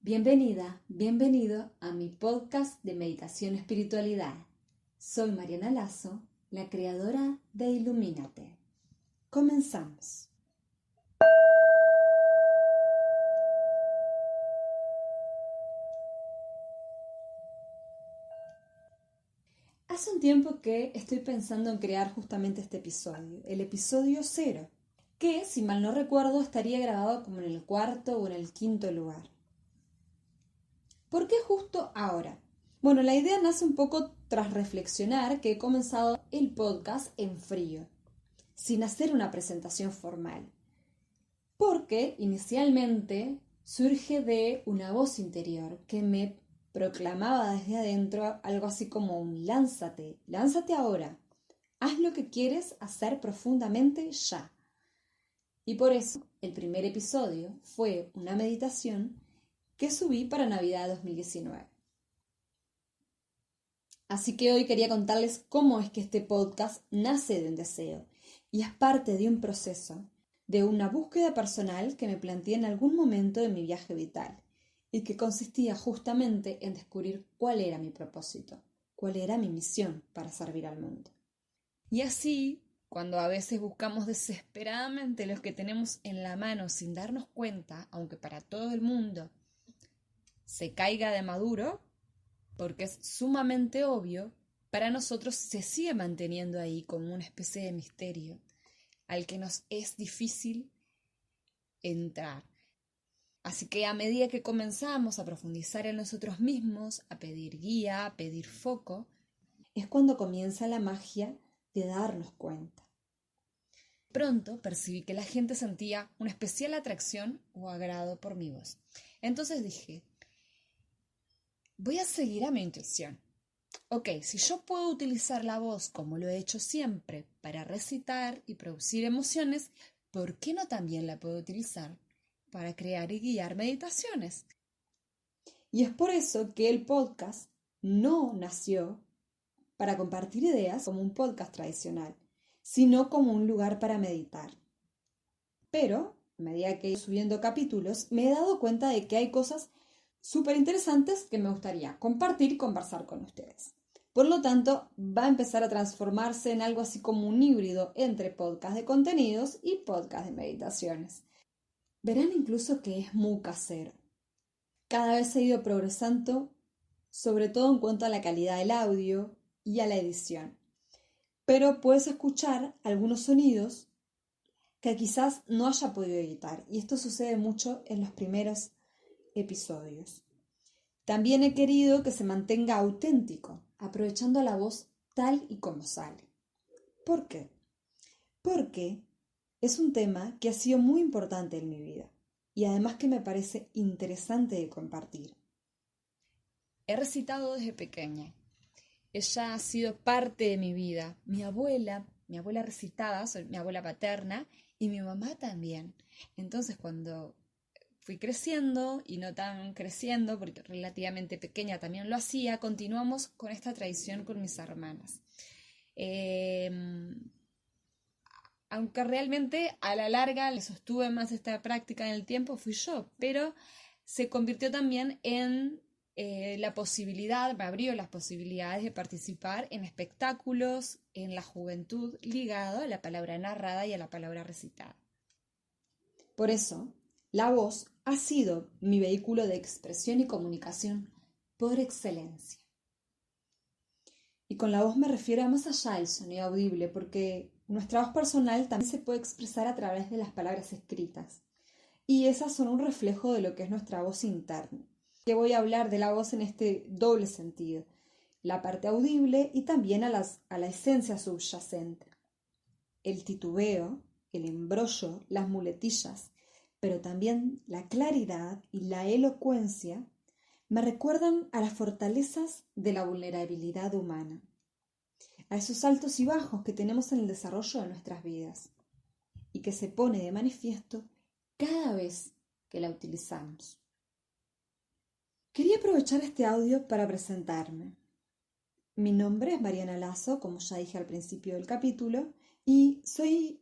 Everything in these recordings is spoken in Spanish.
Bienvenida, bienvenido a mi podcast de Meditación Espiritualidad. Soy Mariana Lazo, la creadora de Ilumínate. Comenzamos. Hace un tiempo que estoy pensando en crear justamente este episodio, el episodio 0, que, si mal no recuerdo, estaría grabado como en el cuarto o en el quinto lugar. ¿Por qué justo ahora? Bueno, la idea nace un poco tras reflexionar que he comenzado el podcast en frío, sin hacer una presentación formal, porque inicialmente surge de una voz interior que me proclamaba desde adentro algo así como un lánzate, lánzate ahora, haz lo que quieres hacer profundamente ya. Y por eso el primer episodio fue una meditación que subí para Navidad 2019. Así que hoy quería contarles cómo es que este podcast nace de un deseo y es parte de un proceso, de una búsqueda personal que me planteé en algún momento de mi viaje vital y que consistía justamente en descubrir cuál era mi propósito, cuál era mi misión para servir al mundo. Y así, cuando a veces buscamos desesperadamente los que tenemos en la mano sin darnos cuenta, aunque para todo el mundo se caiga de maduro, porque es sumamente obvio, para nosotros se sigue manteniendo ahí como una especie de misterio al que nos es difícil entrar. Así que a medida que comenzamos a profundizar en nosotros mismos, a pedir guía, a pedir foco, es cuando comienza la magia de darnos cuenta. Pronto percibí que la gente sentía una especial atracción o agrado por mi voz. Entonces dije, voy a seguir a mi intuición. Ok, si yo puedo utilizar la voz como lo he hecho siempre para recitar y producir emociones, ¿por qué no también la puedo utilizar para crear y guiar meditaciones? Y es por eso que el podcast no nació para compartir ideas como un podcast tradicional, sino como un lugar para meditar. Pero, a medida que he ido subiendo capítulos, me he dado cuenta de que hay cosas súper interesantes que me gustaría compartir y conversar con ustedes. Por lo tanto, va a empezar a transformarse en algo así como un híbrido entre podcast de contenidos y podcast de meditaciones. Verán incluso que es muy casero. Cada vez he ido progresando, sobre todo en cuanto a la calidad del audio y a la edición. Pero puedes escuchar algunos sonidos que quizás no haya podido editar, y esto sucede mucho en los primeros episodios. También he querido que se mantenga auténtico, aprovechando la voz tal y como sale. ¿Por qué? Porque es un tema que ha sido muy importante en mi vida y además que me parece interesante de compartir. He recitado desde pequeña. Ella ha sido parte de mi vida. Mi abuela recitaba, mi abuela paterna, y mi mamá también. Entonces, cuando fui creciendo y no tan creciendo, porque relativamente pequeña también lo hacía, continuamos con esta tradición con mis hermanas. Aunque realmente a la larga le sostuve más esta práctica en el tiempo, fui yo, pero se convirtió también en la posibilidad, me abrió las posibilidades de participar en espectáculos en la juventud ligado a la palabra narrada y a la palabra recitada. Por eso, la voz ha sido mi vehículo de expresión y comunicación por excelencia. Y con la voz me refiero a más allá del sonido audible, porque nuestra voz personal también se puede expresar a través de las palabras escritas. Y esas son un reflejo de lo que es nuestra voz interna. Que voy a hablar de la voz en este doble sentido, la parte audible y también a la esencia subyacente. El titubeo, el embrollo, las muletillas, pero también la claridad y la elocuencia me recuerdan a las fortalezas de la vulnerabilidad humana, a esos altos y bajos que tenemos en el desarrollo de nuestras vidas y que se pone de manifiesto cada vez que la utilizamos. Quería aprovechar este audio para presentarme. Mi nombre es Mariana Lazo, como ya dije al principio del capítulo, y soy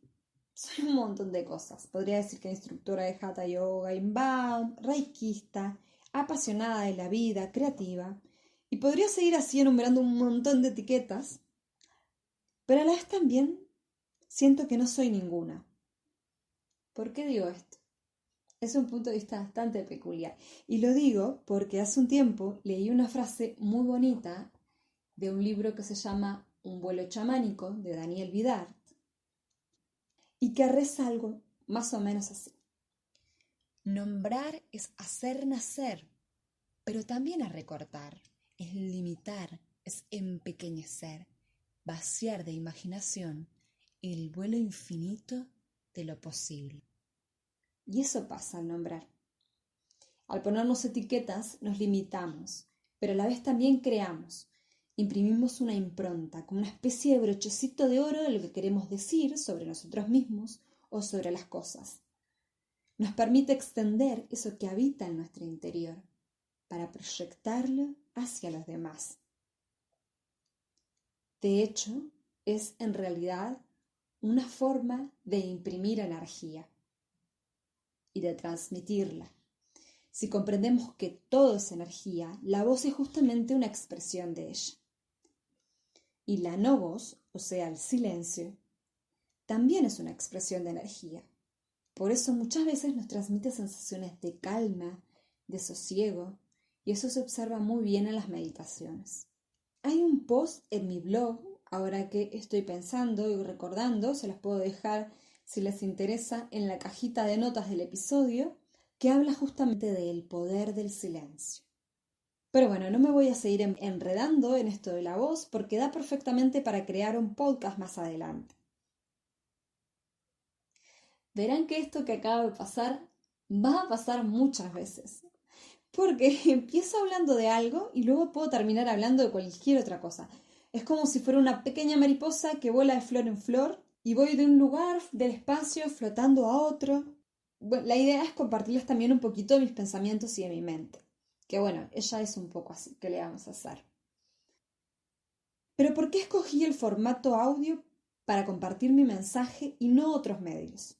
un montón de cosas. Podría decir que instructora de Hatha Yoga Inbound, reikista, apasionada de la vida, creativa, y podría seguir así enumerando un montón de etiquetas, pero a la vez también siento que no soy ninguna. ¿Por qué digo esto? Es un punto de vista bastante peculiar. Y lo digo porque hace un tiempo leí una frase muy bonita de un libro que se llama Un vuelo chamánico, de Daniel Vidart, y que reza algo más o menos así. Nombrar es hacer nacer, pero también es recortar, es limitar, es empequeñecer, vaciar de imaginación el vuelo infinito de lo posible. Y eso pasa al nombrar. Al ponernos etiquetas nos limitamos, pero a la vez también creamos. Imprimimos una impronta, como una especie de brochecito de oro de lo que queremos decir sobre nosotros mismos o sobre las cosas. Nos permite extender eso que habita en nuestro interior para proyectarlo hacia los demás. De hecho, es en realidad una forma de imprimir energía y de transmitirla. Si comprendemos que todo es energía, la voz es justamente una expresión de ella. Y la no voz, o sea, el silencio, también es una expresión de energía. Por eso muchas veces nos transmite sensaciones de calma, de sosiego, y eso se observa muy bien en las meditaciones. Hay un post en mi blog, ahora que estoy pensando y recordando, se los puedo dejar si les interesa en la cajita de notas del episodio, que habla justamente del poder del silencio. Pero bueno, no me voy a seguir enredando en esto de la voz porque da perfectamente para crear un podcast más adelante. Verán que esto que acaba de pasar va a pasar muchas veces. Porque empiezo hablando de algo y luego puedo terminar hablando de cualquier otra cosa. Es como si fuera una pequeña mariposa que vuela de flor en flor y voy de un lugar del espacio flotando a otro. Bueno, la idea es compartirles también un poquito de mis pensamientos y de mi mente. Que bueno, ella es un poco así, ¿qué le vamos a hacer? Pero ¿por qué escogí el formato audio para compartir mi mensaje y no otros medios?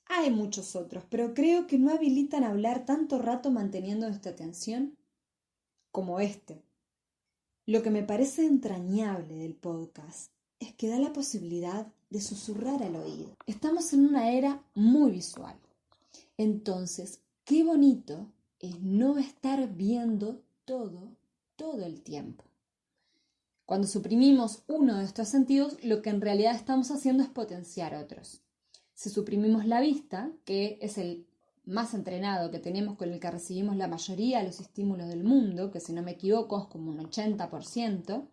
Hay muchos otros, pero creo que no habilitan hablar tanto rato manteniendo nuestra atención como este. Lo que me parece entrañable del podcast es que da la posibilidad de susurrar al oído. Estamos en una era muy visual. Entonces, qué bonito es no estar viendo todo el tiempo. Cuando suprimimos uno de estos sentidos, lo que en realidad estamos haciendo es potenciar otros. Si suprimimos la vista, que es el más entrenado que tenemos, con el que recibimos la mayoría de los estímulos del mundo, que si no me equivoco es como un 80%,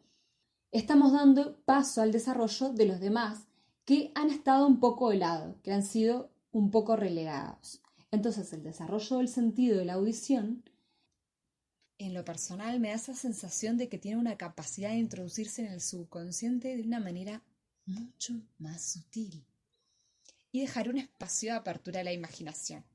estamos dando paso al desarrollo de los demás que han estado un poco de lado, que han sido un poco relegados. Entonces el desarrollo del sentido de la audición, en lo personal, me da esa sensación de que tiene una capacidad de introducirse en el subconsciente de una manera mucho más sutil y dejar un espacio de apertura a la imaginación.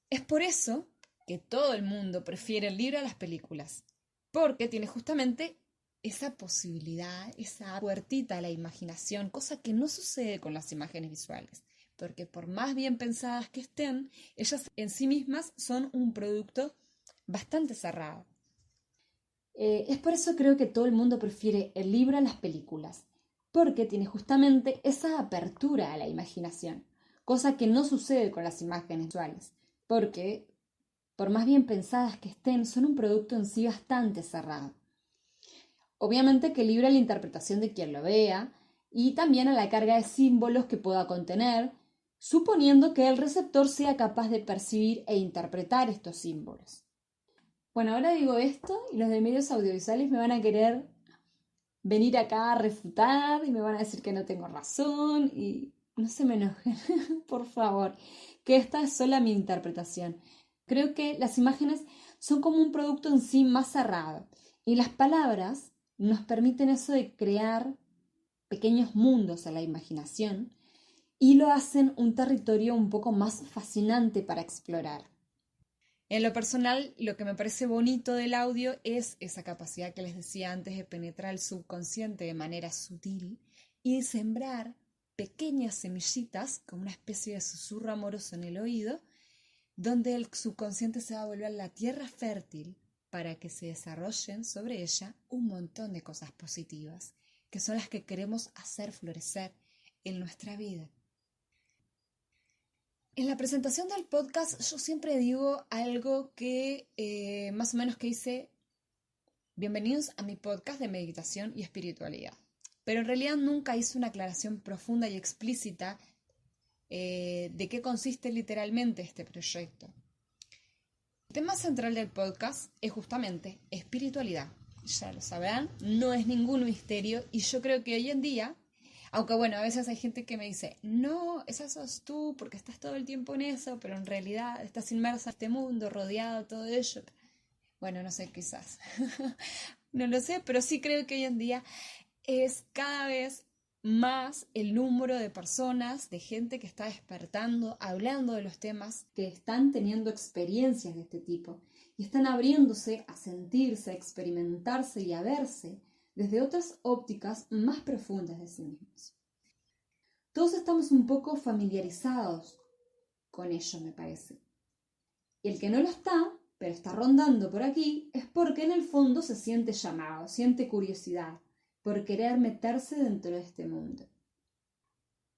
Es por eso que todo el mundo prefiere el libro a las películas, porque tiene justamente esa posibilidad, esa puertita a la imaginación, cosa que no sucede con las imágenes visuales, porque por más bien pensadas que estén, ellas en sí mismas son un producto bastante cerrado. Es por eso creo que todo el mundo prefiere el libro a las películas, porque tiene justamente esa apertura a la imaginación, cosa que no sucede con las imágenes visuales, porque por más bien pensadas que estén, son un producto en sí bastante cerrado. Obviamente que libre a la interpretación de quien lo vea y también a la carga de símbolos que pueda contener, suponiendo que el receptor sea capaz de percibir e interpretar estos símbolos. Bueno, ahora digo esto y los de medios audiovisuales me van a querer venir acá a refutar y me van a decir que no tengo razón y no se me enojen, por favor, que esta es sola mi interpretación. Creo que las imágenes son como un producto en sí más cerrado y las palabras nos permiten eso de crear pequeños mundos a la imaginación y lo hacen un territorio un poco más fascinante para explorar. En lo personal, lo que me parece bonito del audio es esa capacidad que les decía antes de penetrar el subconsciente de manera sutil y de sembrar pequeñas semillitas, como una especie de susurro amoroso en el oído, donde el subconsciente se va a volver la tierra fértil para que se desarrollen sobre ella un montón de cosas positivas, que son las que queremos hacer florecer en nuestra vida. En la presentación del podcast yo siempre digo algo que más o menos que dice: bienvenidos a mi podcast de meditación y espiritualidad. Pero en realidad nunca hice una aclaración profunda y explícita de qué consiste literalmente este proyecto. El tema central del podcast es justamente espiritualidad. Ya lo sabrán, no es ningún misterio y yo creo que hoy en día, aunque bueno, a veces hay gente que me dice, no, esa sos tú porque estás todo el tiempo en eso, pero en realidad estás inmersa en este mundo, rodeado de todo ello. Bueno, no sé, quizás. No lo sé, pero sí creo que hoy en día es cada vez más el número de personas, de gente que está despertando, hablando de los temas, que están teniendo experiencias de este tipo y están abriéndose a sentirse, a experimentarse y a verse desde otras ópticas más profundas de sí mismos. Todos estamos un poco familiarizados con ello, me parece. Y el que no lo está, pero está rondando por aquí, es porque en el fondo se siente llamado, siente curiosidad por querer meterse dentro de este mundo.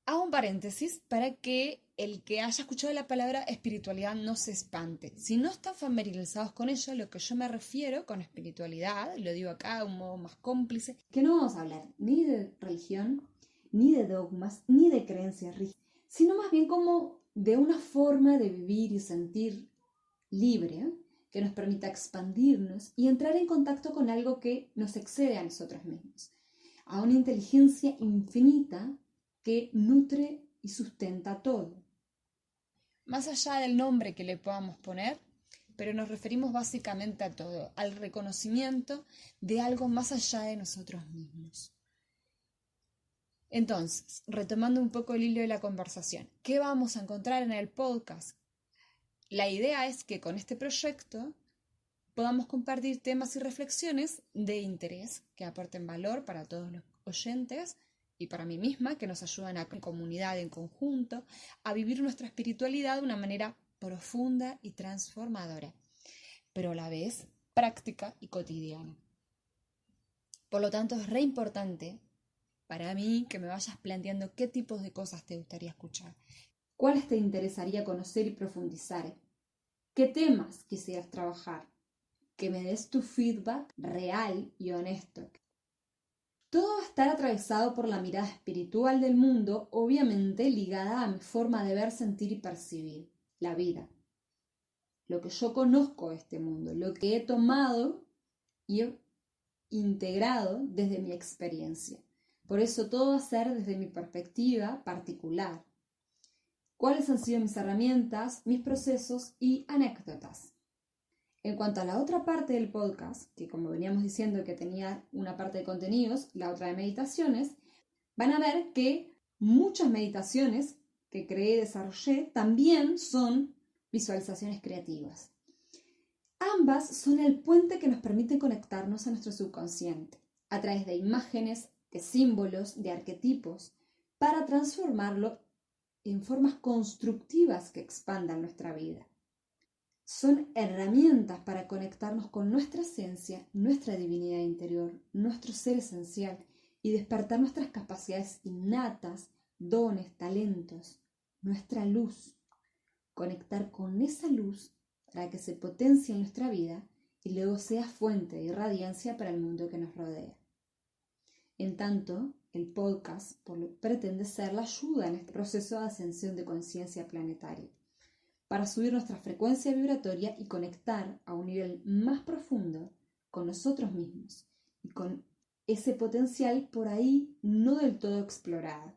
Hago un paréntesis para que el que haya escuchado la palabra espiritualidad no se espante. Si no están familiarizados con ella, lo que yo me refiero con espiritualidad, lo digo acá de un modo más cómplice, que no vamos a hablar ni de religión, ni de dogmas, ni de creencias rígidas, sino más bien como de una forma de vivir y sentir libre, que nos permita expandirnos y entrar en contacto con algo que nos excede a nosotros mismos, a una inteligencia infinita que nutre y sustenta todo. Más allá del nombre que le podamos poner, pero nos referimos básicamente a todo, al reconocimiento de algo más allá de nosotros mismos. Entonces, retomando un poco el hilo de la conversación, ¿qué vamos a encontrar en el podcast? La idea es que con este proyecto podamos compartir temas y reflexiones de interés que aporten valor para todos los oyentes y para mí misma, que nos ayudan a en comunidad, en conjunto, a vivir nuestra espiritualidad de una manera profunda y transformadora, pero a la vez práctica y cotidiana. Por lo tanto, es re importante para mí que me vayas planteando qué tipos de cosas te gustaría escuchar, cuáles te interesaría conocer y profundizar, qué temas quisieras trabajar, que me des tu feedback real y honesto. Todo va a estar atravesado por la mirada espiritual del mundo, obviamente ligada a mi forma de ver, sentir y percibir la vida. Lo que yo conozco de este mundo, lo que he tomado y he integrado desde mi experiencia. Por eso todo va a ser desde mi perspectiva particular. ¿Cuáles han sido mis herramientas, mis procesos y anécdotas? En cuanto a la otra parte del podcast, que como veníamos diciendo que tenía una parte de contenidos, la otra de meditaciones, van a ver que muchas meditaciones que creé y desarrollé también son visualizaciones creativas. Ambas son el puente que nos permite conectarnos a nuestro subconsciente a través de imágenes, de símbolos, de arquetipos, para transformarlo en formas constructivas que expandan nuestra vida. Son herramientas para conectarnos con nuestra esencia, nuestra divinidad interior, nuestro ser esencial y despertar nuestras capacidades innatas, dones, talentos, nuestra luz. Conectar con esa luz para que se potencie en nuestra vida y luego sea fuente de radiancia para el mundo que nos rodea. En tanto, el podcast pretende ser la ayuda en este proceso de ascensión de conciencia planetaria, para subir nuestra frecuencia vibratoria y conectar a un nivel más profundo con nosotros mismos y con ese potencial por ahí no del todo explorado,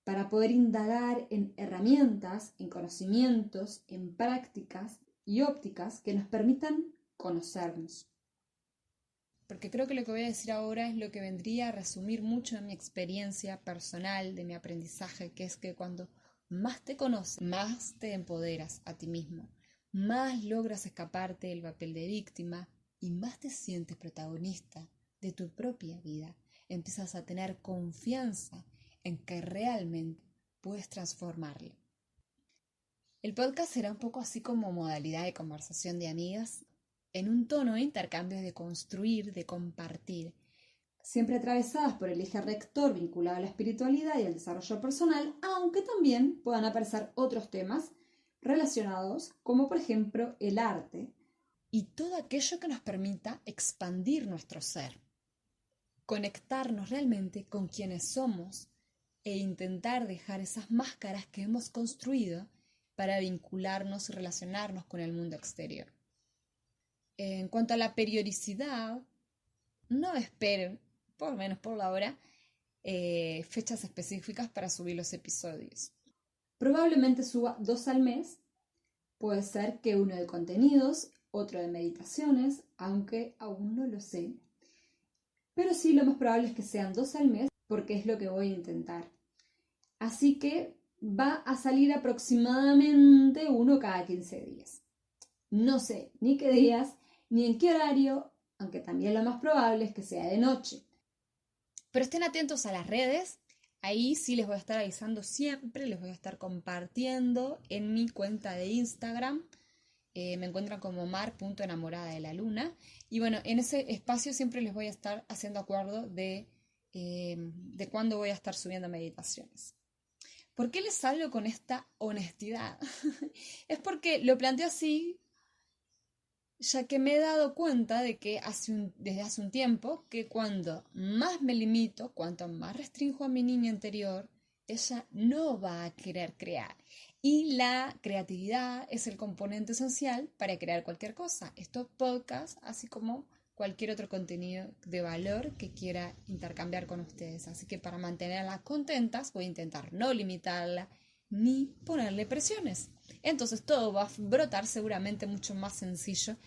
para poder indagar en herramientas, en conocimientos, en prácticas y ópticas que nos permitan conocernos. Porque creo que lo que voy a decir ahora es lo que vendría a resumir mucho de mi experiencia personal, de mi aprendizaje, que es que cuando más te conoces, más te empoderas a ti mismo, más logras escaparte del papel de víctima y más te sientes protagonista de tu propia vida. Empiezas a tener confianza en que realmente puedes transformarla. El podcast será un poco así como modalidad de conversación de amigas, en un tono de intercambio de construir, de compartir, siempre atravesadas por el eje rector vinculado a la espiritualidad y al desarrollo personal, aunque también puedan aparecer otros temas relacionados, como por ejemplo el arte y todo aquello que nos permita expandir nuestro ser, conectarnos realmente con quienes somos e intentar dejar esas máscaras que hemos construido para vincularnos y relacionarnos con el mundo exterior. En cuanto a la periodicidad, no esperen, por lo menos por la hora, fechas específicas para subir los episodios. Probablemente suba 2 al mes. Puede ser que uno de contenidos, otro de meditaciones, aunque aún no lo sé. Pero sí, lo más probable es que sean 2 al mes, porque es lo que voy a intentar. Así que va a salir aproximadamente uno cada 15 días. No sé ni qué días, ni en qué horario, aunque también lo más probable es que sea de noche. Pero estén atentos a las redes, ahí sí les voy a estar avisando siempre, les voy a estar compartiendo en mi cuenta de Instagram. Me encuentran como mar.enamorada de la luna. Y bueno, en ese espacio siempre les voy a estar haciendo acuerdo de cuándo voy a estar subiendo meditaciones. ¿Por qué les hablo con esta honestidad? Es porque lo planteo así, ya que me he dado cuenta de que desde hace un tiempo, que cuando más me limito, cuanto más restringo a mi niña interior, ella no va a querer crear. Y la creatividad es el componente esencial para crear cualquier cosa. Estos podcasts, así como cualquier otro contenido de valor que quiera intercambiar con ustedes. Así que para mantenerlas contentas voy a intentar no limitarla ni ponerle presiones. Entonces todo va a brotar seguramente mucho más sencillo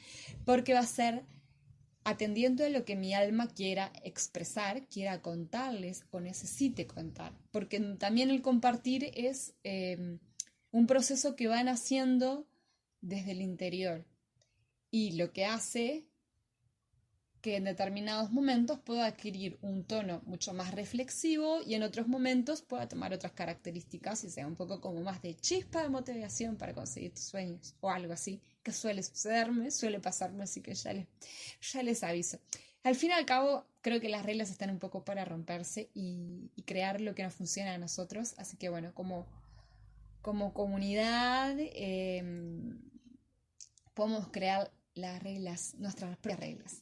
porque va a ser atendiendo a lo que mi alma quiera expresar, quiera contarles o necesite contar. Porque también el compartir es un proceso que van haciendo desde el interior y lo que hace que en determinados momentos pueda adquirir un tono mucho más reflexivo y en otros momentos pueda tomar otras características y sea un poco como más de chispa de motivación para conseguir tus sueños o algo así, que suele sucederme, suele pasarme, así que ya les aviso. Al fin y al cabo, creo que las reglas están un poco para romperse y crear lo que nos funciona a nosotros, así que bueno, como comunidad podemos crear las reglas, nuestras propias reglas.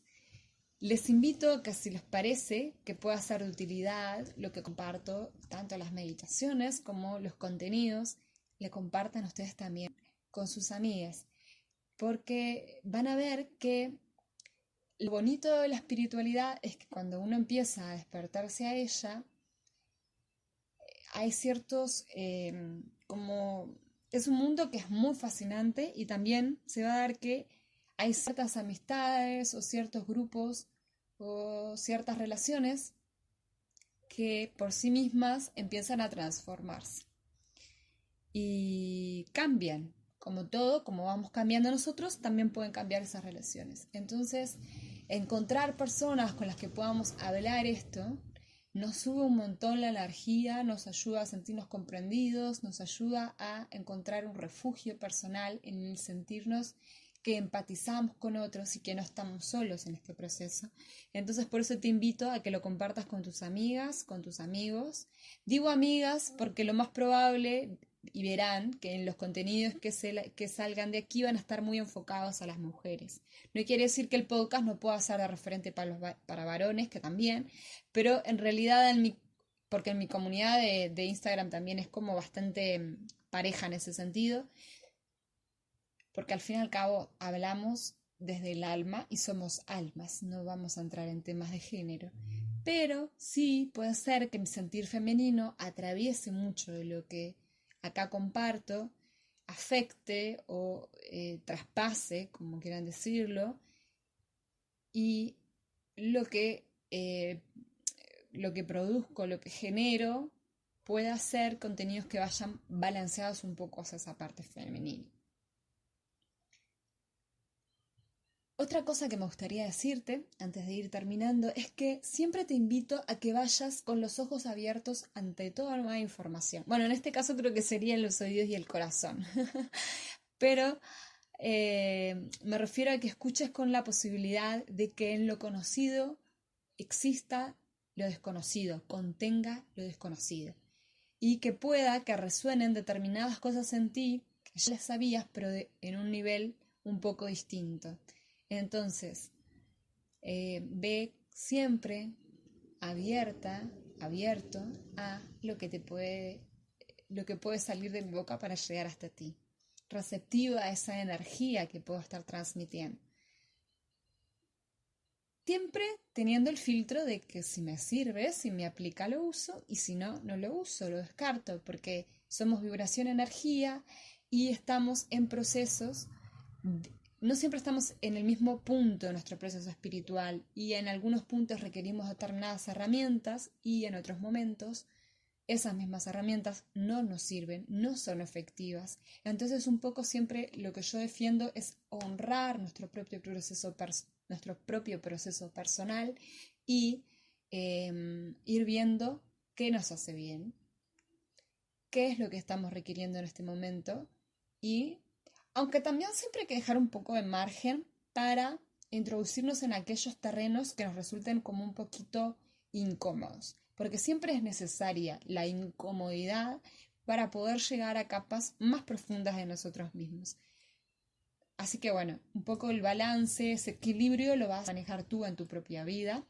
Les invito a que si les parece que pueda ser de utilidad lo que comparto, tanto las meditaciones como los contenidos, le compartan ustedes también con sus amigas, porque van a ver que lo bonito de la espiritualidad es que cuando uno empieza a despertarse a ella, hay ciertos, como es un mundo que es muy fascinante y también se va a dar que hay ciertas amistades o ciertos grupos o ciertas relaciones que por sí mismas empiezan a transformarse y cambian. Como todo, como vamos cambiando nosotros, también pueden cambiar esas relaciones. Entonces, encontrar personas con las que podamos hablar esto nos sube un montón la energía, nos ayuda a sentirnos comprendidos, nos ayuda a encontrar un refugio personal en el sentirnos que empatizamos con otros y que no estamos solos en este proceso. Entonces por eso te invito a que lo compartas con tus amigas, con tus amigos. Digo amigas porque lo más probable, y verán que en los contenidos que salgan de aquí van a estar muy enfocados a las mujeres. No quiere decir que el podcast no pueda ser de referente para varones, que también, pero en realidad porque en mi comunidad de Instagram también es como bastante pareja en ese sentido, porque al fin y al cabo hablamos desde el alma y somos almas, no vamos a entrar en temas de género. Pero sí puede ser que mi sentir femenino atraviese mucho de lo que acá comparto, afecte o traspase, como quieran decirlo, y lo que, lo que produzco, lo que genero, pueda ser contenidos que vayan balanceados un poco hacia esa parte femenina. Otra cosa que me gustaría decirte, antes de ir terminando, es que siempre te invito a que vayas con los ojos abiertos ante toda nueva información. Bueno, en este caso creo que serían los oídos y el corazón, pero me refiero a que escuches con la posibilidad de que en lo conocido exista lo desconocido, contenga lo desconocido, y que pueda que resuenen determinadas cosas en ti que ya las sabías, pero en un nivel un poco distinto. Entonces, ve siempre abierto a lo que puede salir de mi boca para llegar hasta ti. Receptiva a esa energía que puedo estar transmitiendo. Siempre teniendo el filtro de que si me sirve, si me aplica, lo uso, y si no, no lo uso, lo descarto, porque somos vibración, energía, y estamos en procesos. No siempre estamos en el mismo punto de nuestro proceso espiritual, y en algunos puntos requerimos determinadas herramientas, y en otros momentos esas mismas herramientas no nos sirven, no son efectivas. Entonces un poco siempre lo que yo defiendo es honrar nuestro propio proceso personal y ir viendo qué nos hace bien, qué es lo que estamos requiriendo en este momento, y aunque también siempre hay que dejar un poco de margen para introducirnos en aquellos terrenos que nos resulten como un poquito incómodos, porque siempre es necesaria la incomodidad para poder llegar a capas más profundas de nosotros mismos. Así que bueno, un poco el balance, ese equilibrio lo vas a manejar tú en tu propia vida,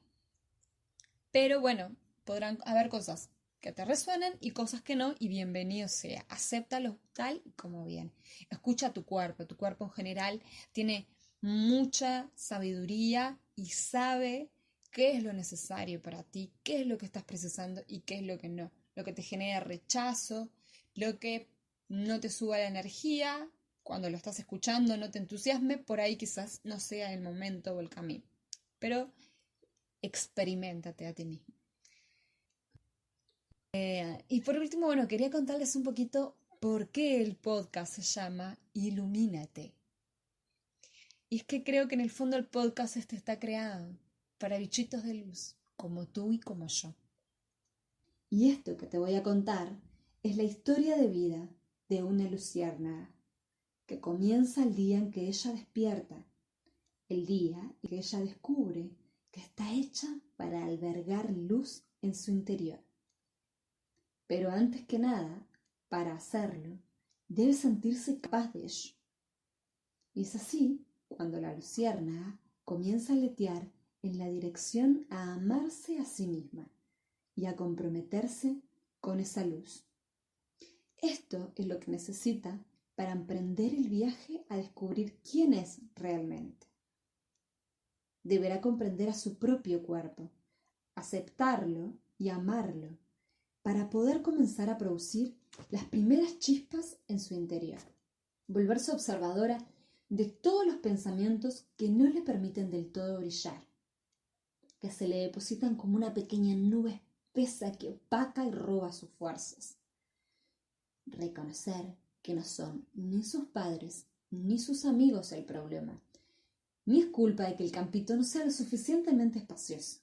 pero bueno, podrán haber cosas que te resuenen y cosas que no, y bienvenido sea. Acéptalo tal y como viene. Escucha tu cuerpo en general tiene mucha sabiduría y sabe qué es lo necesario para ti, qué es lo que estás procesando y qué es lo que no. Lo que te genera rechazo, lo que no te suba la energía, cuando lo estás escuchando no te entusiasme, por ahí quizás no sea el momento o el camino. Pero experiméntate a ti mismo. Y por último, bueno, quería contarles un poquito por qué el podcast se llama Ilumínate. Y es que creo que en el fondo el podcast está creado para bichitos de luz, como tú y como yo. Y esto que te voy a contar es la historia de vida de una luciérnaga, que comienza el día en que ella despierta, el día en que ella descubre que está hecha para albergar luz en su interior. Pero antes que nada, para hacerlo, debe sentirse capaz de ello. Y es así cuando la luciérnaga comienza a aletear en la dirección a amarse a sí misma y a comprometerse con esa luz. Esto es lo que necesita para emprender el viaje a descubrir quién es realmente. Deberá comprender a su propio cuerpo, aceptarlo y amarlo, para poder comenzar a producir las primeras chispas en su interior. Volverse observadora de todos los pensamientos que no le permiten del todo brillar, que se le depositan como una pequeña nube espesa que opaca y roba sus fuerzas. Reconocer que no son ni sus padres ni sus amigos el problema, ni es culpa de que el campito no sea lo suficientemente espacioso,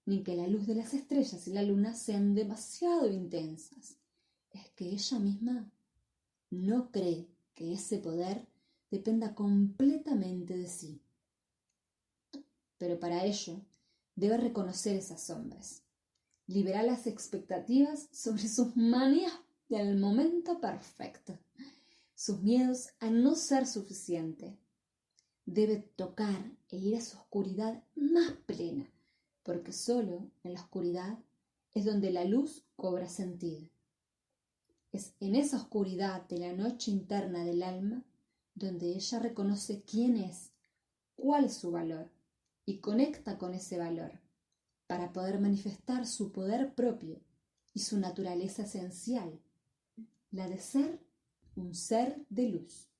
ni que la luz de las estrellas y la luna sean demasiado intensas. Es que ella misma no cree que ese poder dependa completamente de sí. Pero para ello debe reconocer esas sombras, liberar las expectativas sobre sus manías del momento perfecto, sus miedos a no ser suficiente. Debe tocar e ir a su oscuridad más plena, porque solo en la oscuridad es donde la luz cobra sentido. Es en esa oscuridad de la noche interna del alma donde ella reconoce quién es, cuál es su valor, y conecta con ese valor para poder manifestar su poder propio y su naturaleza esencial, la de ser un ser de luz.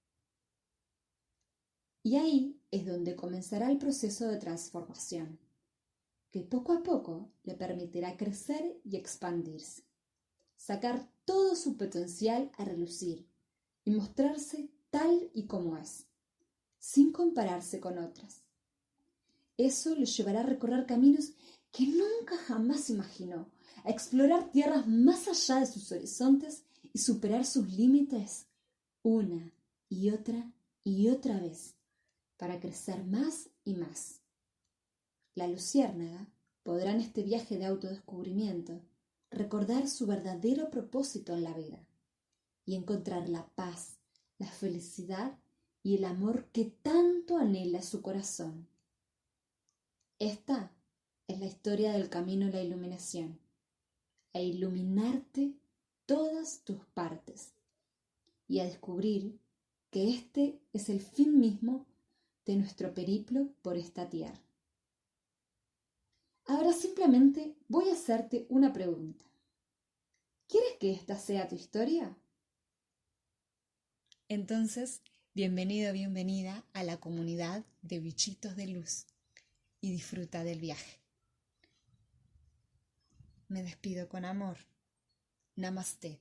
Y ahí es donde comenzará el proceso de transformación, que poco a poco le permitirá crecer y expandirse, sacar todo su potencial a relucir y mostrarse tal y como es, sin compararse con otras, Eso lo llevará a recorrer caminos que nunca jamás imaginó, a explorar tierras más allá de sus horizontes y superar sus límites una y otra vez, para crecer más y más. La luciérnaga podrá en este viaje de autodescubrimiento recordar su verdadero propósito en la vida y encontrar la paz, la felicidad y el amor que tanto anhela su corazón. Esta es la historia del camino a la iluminación, a iluminarte todas tus partes y a descubrir que este es el fin mismo de nuestro periplo por esta tierra. Ahora simplemente voy a hacerte una pregunta. ¿Quieres que esta sea tu historia? Entonces, bienvenido, bienvenida a la comunidad de bichitos de luz y disfruta del viaje. Me despido con amor. Namaste.